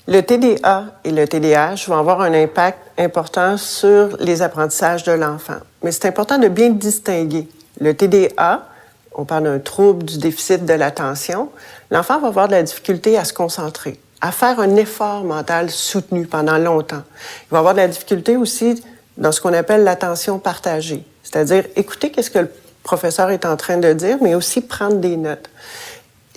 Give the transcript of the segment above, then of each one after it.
Le TDA et le TDAH vont avoir un impact important sur les apprentissages de l'enfant. Mais c'est important de bien distinguer. Le TDA, on parle d'un trouble du déficit de l'attention. L'enfant va avoir de la difficulté à se concentrer, à faire un effort mental soutenu pendant longtemps. Il va avoir de la difficulté aussi dans ce qu'on appelle l'attention partagée, c'est-à-dire écouter qu'est-ce que le professeur est en train de dire, mais aussi prendre des notes.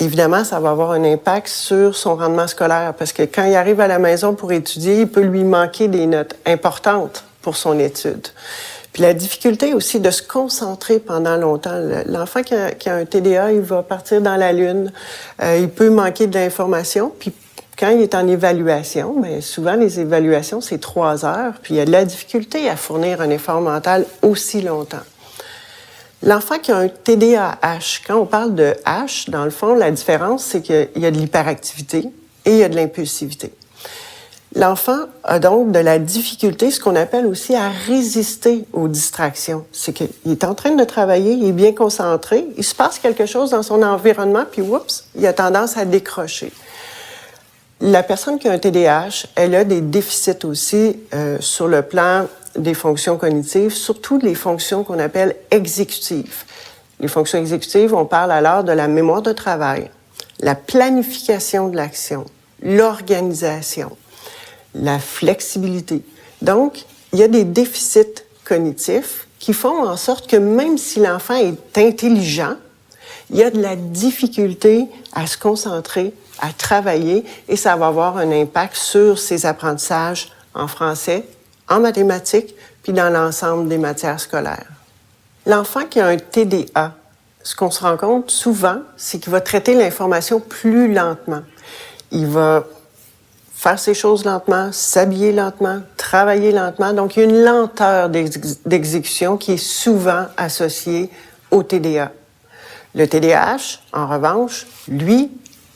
Évidemment, ça va avoir un impact sur son rendement scolaire parce que quand il arrive à la maison pour étudier, il peut lui manquer des notes importantes pour son étude. Puis la difficulté aussi de se concentrer pendant longtemps. L'enfant qui a un TDA, il va partir dans la lune, il peut manquer de l'information, puis quand il est en évaluation, bien, souvent les évaluations, c'est 3 heures, puis il y a de la difficulté à fournir un effort mental aussi longtemps. L'enfant qui a un TDAH, quand on parle de H, dans le fond, la différence, c'est qu'il y a de l'hyperactivité et il y a de l'impulsivité. L'enfant a donc de la difficulté, ce qu'on appelle aussi, à résister aux distractions. C'est qu'il est en train de travailler, il est bien concentré, il se passe quelque chose dans son environnement, puis oups, il a tendance à décrocher. La personne qui a un TDAH, elle a des déficits aussi sur le plan des fonctions cognitives, surtout les fonctions qu'on appelle exécutives. Les fonctions exécutives, on parle alors de la mémoire de travail, la planification de l'action, l'organisation, la flexibilité. Donc, il y a des déficits cognitifs qui font en sorte que même si l'enfant est intelligent, il y a de la difficulté à se concentrer, à travailler, et ça va avoir un impact sur ses apprentissages en français, en mathématiques, puis dans l'ensemble des matières scolaires. L'enfant qui a un TDA, ce qu'on se rend compte souvent, c'est qu'il va traiter l'information plus lentement. Il va faire ses choses lentement, s'habiller lentement, travailler lentement. Donc, il y a une lenteur d'exécution qui est souvent associée au TDA. Le TDAH, en revanche, lui,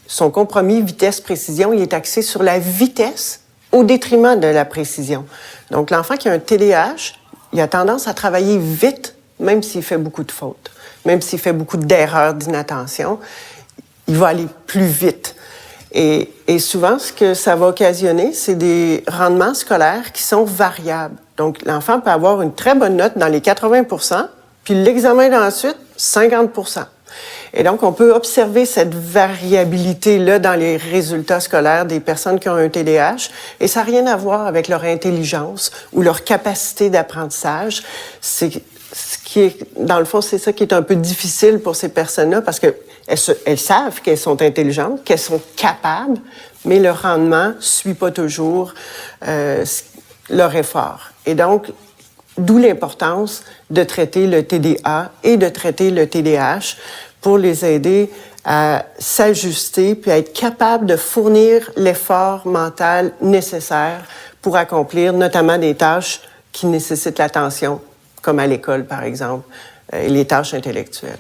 son compromis vitesse-précision, il est axé sur la vitesse au détriment de la précision. Donc, l'enfant qui a un TDAH, il a tendance à travailler vite, même s'il fait beaucoup de fautes, même s'il fait beaucoup d'erreurs, d'inattention, il va aller plus vite. Et souvent, ce que ça va occasionner, c'est des rendements scolaires qui sont variables. Donc, l'enfant peut avoir une très bonne note dans les 80%, puis l'examen d'ensuite, 50%. Et donc, on peut observer cette variabilité-là dans les résultats scolaires des personnes qui ont un TDAH, et ça n'a rien à voir avec leur intelligence ou leur capacité d'apprentissage. C'est ce qui est, dans le fond, c'est ça qui est un peu difficile pour ces personnes-là, parce que elles savent qu'elles sont intelligentes, qu'elles sont capables, mais le rendement ne suit pas toujours leur effort. Et donc, d'où l'importance de traiter le TDA et de traiter le TDAH pour les aider à s'ajuster puis à être capables de fournir l'effort mental nécessaire pour accomplir notamment des tâches qui nécessitent l'attention, comme à l'école, par exemple, et les tâches intellectuelles.